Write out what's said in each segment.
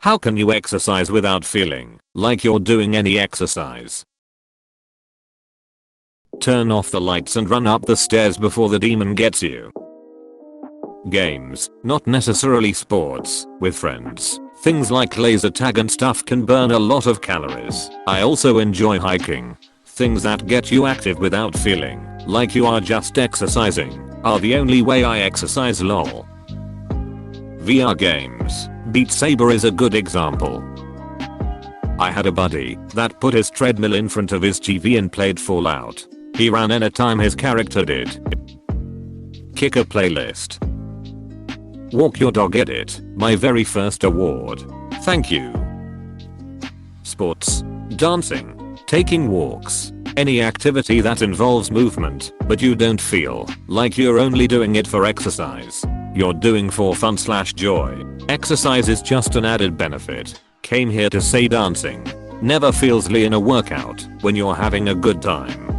How can you exercise without feeling like you're doing any exercise? Turn off the lights and run up the stairs before the demon gets you. Games, not necessarily sports, with friends. Things like laser tag and stuff can burn a lot of calories. I also enjoy hiking. Things that get you active without feeling like you are just exercising are the only way I exercise, lol. VR games. Beat Saber is a good example. I had a buddy that put his treadmill in front of his TV and played Fallout. He ran anytime his character did. Kick a playlist. Walk your dog, edit. My very first award. Thank you. Sports. Dancing. Taking walks. Any activity that involves movement, but you don't feel like you're only doing it for exercise. You're doing for fun/joy. Exercise is just an added benefit. Came here to say dancing never feels in a workout when you're having a good time.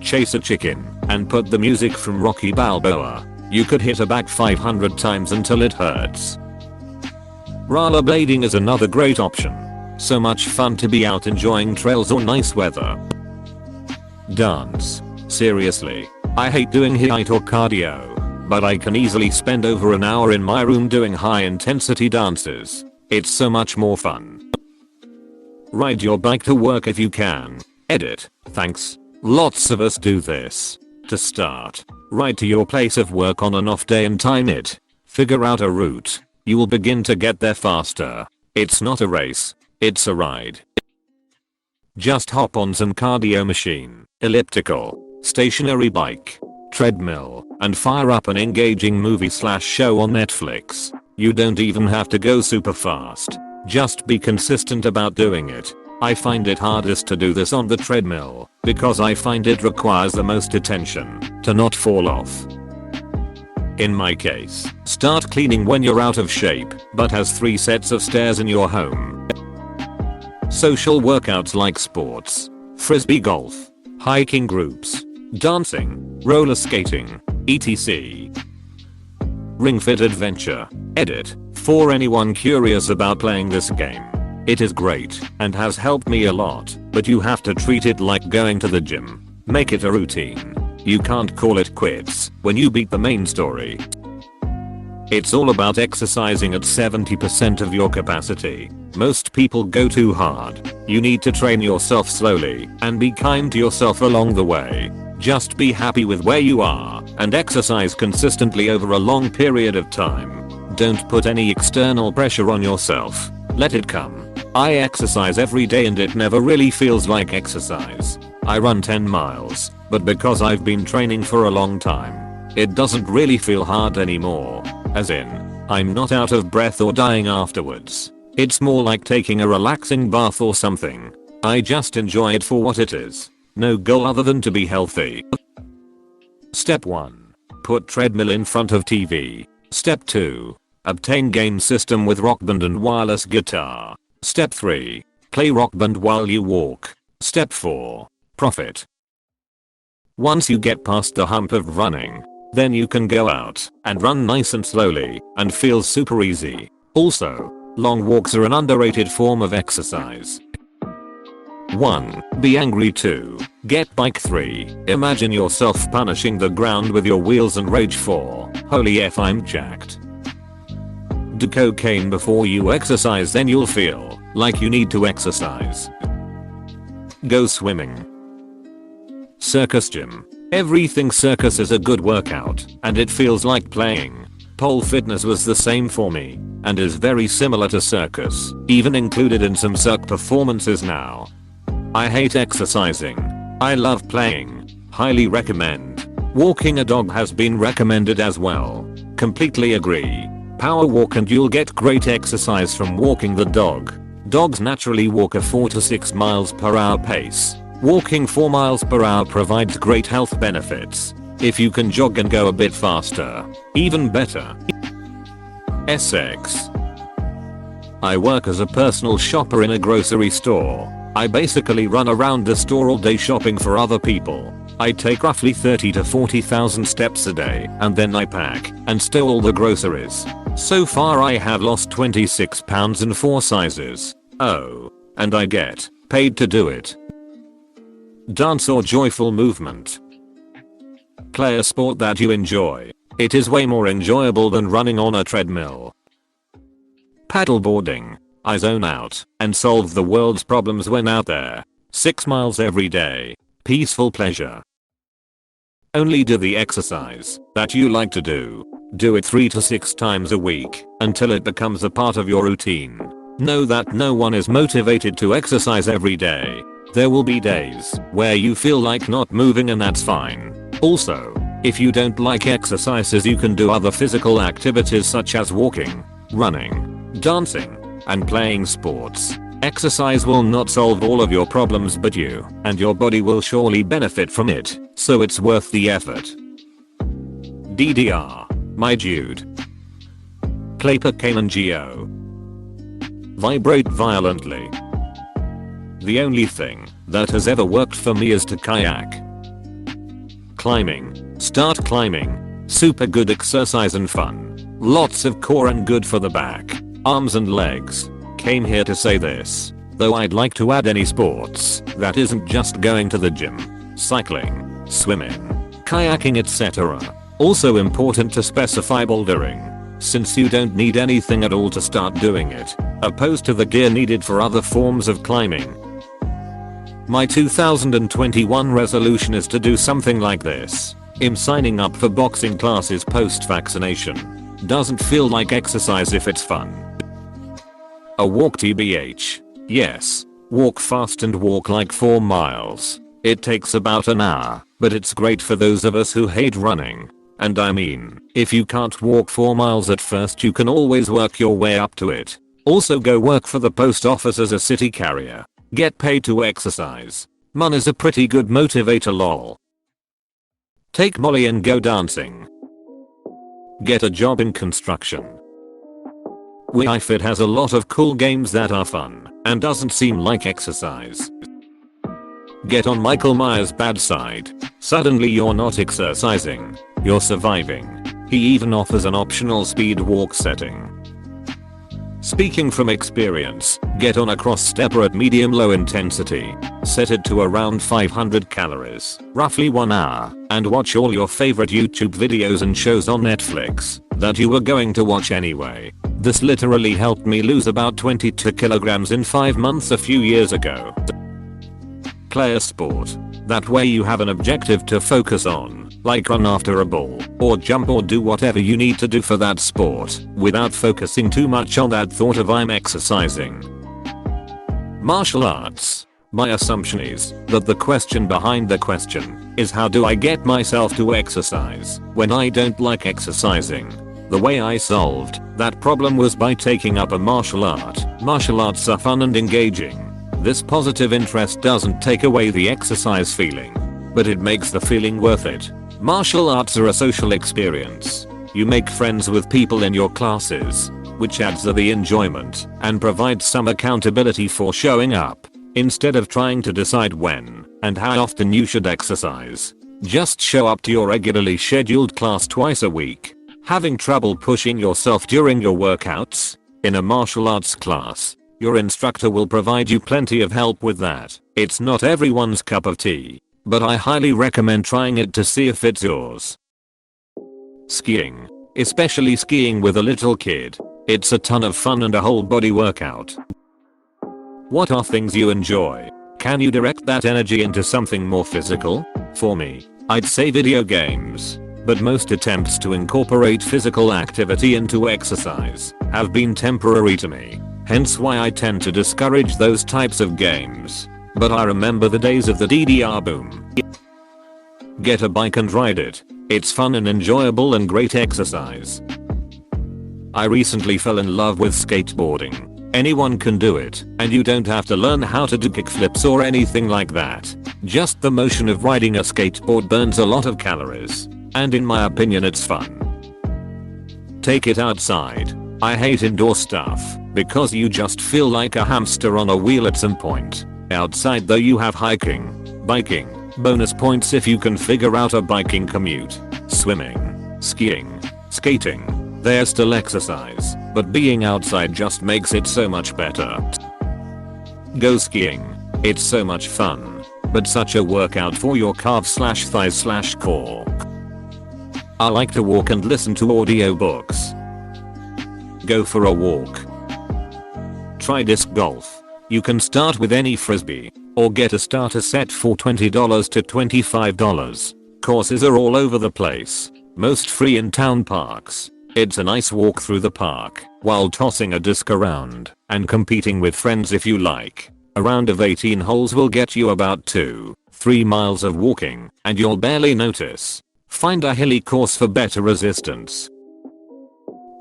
Chase a chicken and put the music from Rocky Balboa. You could hit a bag 500 times until it hurts. Rollerblading is another great option. So much fun to be out enjoying trails or nice weather. Dance. Seriously, I hate doing HIIT or cardio, but I can easily spend over an hour in my room doing high intensity dances. It's so much more fun. Ride your bike to work if you can. Edit. Thanks. Lots of us do this. To start, ride to your place of work on an off day and time it. Figure out a route. You will begin to get there faster. It's not a race. It's a ride. Just hop on some cardio machine, elliptical, stationary bike, treadmill, and fire up an engaging movie/show on Netflix. You don't even have to go super fast. Just be consistent about doing it. I find it hardest to do this on the treadmill because I find it requires the most attention to not fall off. In my case, start cleaning when you're out of shape but has 3 sets of stairs in your home. Social workouts like sports, frisbee golf, hiking groups, dancing, roller skating, etc. Ring Fit Adventure. Edit. For anyone curious about playing this game. It is great and has helped me a lot, but you have to treat it like going to the gym. Make it a routine. You can't call it quits when you beat the main story. It's all about exercising at 70% of your capacity. Most people go too hard. You need to train yourself slowly and be kind to yourself along the way. Just be happy with where you are and exercise consistently over a long period of time. Don't put any external pressure on yourself. Let it come. I exercise every day and it never really feels like exercise. I run 10 miles, but because I've been training for a long time, it doesn't really feel hard anymore. As in, I'm not out of breath or dying afterwards. It's more like taking a relaxing bath or something. I just enjoy it for what it is. No goal other than to be healthy. Step 1. Put treadmill in front of TV. Step 2. Obtain game system with Rock Band and wireless guitar. Step 3. Play Rock Band while you walk. Step 4. Profit. Once you get past the hump of running, then you can go out and run nice and slowly and feel super easy. Also, long walks are an underrated form of exercise. 1. Be angry. 2. Get bike. 3. Imagine yourself punishing the ground with your wheels and rage. 4. Holy F, I'm jacked. Do cocaine before you exercise, then you'll feel like you need to exercise. Go swimming. Circus gym. Everything circus is a good workout and it feels like playing. Pole fitness was the same for me and is very similar to circus, even included in some circ performances now. I hate exercising. I love playing. Highly recommend. Walking a dog has been recommended as well. Completely agree. Power walk and you'll get great exercise from walking the dog. Dogs naturally walk a 4 to 6 miles per hour pace. Walking 4 miles per hour provides great health benefits. If you can jog and go a bit faster, even better. SX. I work as a personal shopper in a grocery store. I basically run around the store all day shopping for other people. I take roughly 30 to 40,000 steps a day and then I pack and store all the groceries. So far I have lost 26 pounds in 4 sizes. Oh. And I get paid to do it. Dance or joyful movement. Play a sport that you enjoy. It is way more enjoyable than running on a treadmill. Paddleboarding. I zone out and solve the world's problems when out there. 6 miles every day. Peaceful pleasure. Only do the exercise that you like to do. Do it 3 to 6 times a week until it becomes a part of your routine. Know that no one is motivated to exercise every day. There will be days where you feel like not moving, and that's fine. Also, if you don't like exercises, you can do other physical activities such as walking, running, dancing, and playing sports. Exercise will not solve all of your problems, but you and your body will surely benefit from it, so it's worth the effort. DDR, my dude. Clapperkamangio. Vibrate violently. The only thing that has ever worked for me is to kayak. Climbing. Start climbing. Super good exercise and fun. Lots of core and good for the back, arms and legs. Came here to say this, though I'd like to add any sports that isn't just going to the gym. Cycling, swimming, kayaking, etc. Also important to specify bouldering, since you don't need anything at all to start doing it, opposed to the gear needed for other forms of climbing. My 2021 resolution is to do something like this. I'm signing up for boxing classes post-vaccination. Doesn't feel like exercise if it's fun. A walk tbh. Yes, walk fast and walk like 4 miles. It takes about an hour, but it's great for those of us who hate running. And I mean, if you can't walk 4 miles at first, you can always work your way up to it. Also go work for the post office as a city carrier. Get paid to exercise. Money's a pretty good motivator, lol. Take Molly and go dancing. Get a job in construction. WeIFit has a lot of cool games that are fun and doesn't seem like exercise. Get on Michael Myers' bad side. Suddenly you're not exercising, you're surviving. He even offers an optional speed walk setting. Speaking from experience, get on a cross stepper at medium low intensity. Set it to around 500 calories, roughly 1 hour, and watch all your favorite YouTube videos and shows on Netflix that you were going to watch anyway. This literally helped me lose about 22 kilograms in 5 months a few years ago. Play a sport. That way you have an objective to focus on, like run after a ball, or jump, or do whatever you need to do for that sport, without focusing too much on that thought of I'm exercising. Martial arts. My assumption is that the question behind the question is, how do I get myself to exercise when I don't like exercising? The way I solved that problem was by taking up a martial art. Martial arts are fun and engaging. This positive interest doesn't take away the exercise feeling, but it makes the feeling worth it. Martial arts are a social experience. You make friends with people in your classes, which adds to the enjoyment and provides some accountability for showing up. Instead of trying to decide when and how often you should exercise, just show up to your regularly scheduled class twice a week. Having trouble pushing yourself during your workouts? In a martial arts class, your instructor will provide you plenty of help with that. It's not everyone's cup of tea, but I highly recommend trying it to see if it's yours. Skiing. Especially skiing with a little kid. It's a ton of fun and a whole body workout. What are things you enjoy? Can you direct that energy into something more physical? For me, I'd say video games. But most attempts to incorporate physical activity into exercise have been temporary to me. Hence why I tend to discourage those types of games. But I remember the days of the DDR boom. Get a bike and ride it. It's fun and enjoyable and great exercise. I recently fell in love with skateboarding. Anyone can do it, and you don't have to learn how to do kickflips or anything like that. Just the motion of riding a skateboard burns a lot of calories. And in my opinion, it's fun. Take it outside. I hate indoor stuff because you just feel like a hamster on a wheel at some point. Outside though, you have hiking, biking, bonus points if you can figure out a biking commute, swimming, skiing, skating. There's still exercise, but being outside just makes it so much better. Go skiing. It's so much fun, but such a workout for your calves/thighs/core. I like to walk and listen to audiobooks. Go for a walk. Try disc golf. You can start with any frisbee, or get a starter set for $20 to $25. Courses are all over the place, most free in town parks. It's a nice walk through the park, while tossing a disc around, and competing with friends if you like. A round of 18 holes will get you about 2-3 miles of walking, and you'll barely notice. Find a hilly course for better resistance.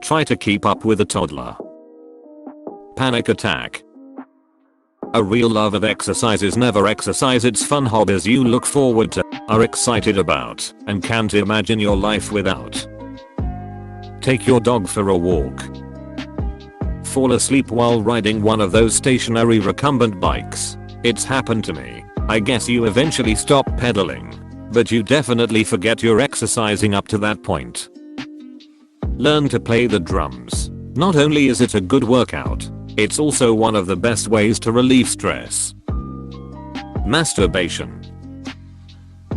Try to keep up with a toddler. Panic attack. A real love of exercise is never exercise. It's fun hobbies you look forward to, are excited about, and can't imagine your life without. Take your dog for a walk. Fall asleep while riding one of those stationary recumbent bikes. It's happened to me. I guess you eventually stop pedaling, but you definitely forget you're exercising up to that point. Learn to play the drums. Not only is it a good workout, it's also one of the best ways to relieve stress. Masturbation.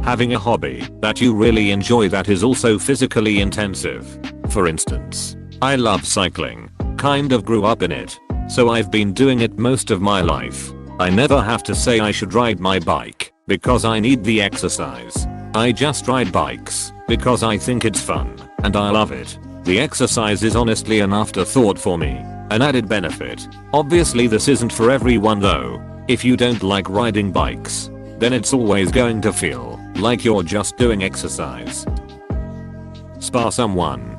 Having a hobby that you really enjoy that is also physically intensive. For instance, I love cycling. Kind of grew up in it, so I've been doing it most of my life. I never have to say I should ride my bike, because I need the exercise. I just ride bikes, because I think it's fun, and I love it. The exercise is honestly an afterthought for me, an added benefit. Obviously this isn't for everyone though. If you don't like riding bikes, then it's always going to feel like you're just doing exercise. Spar someone.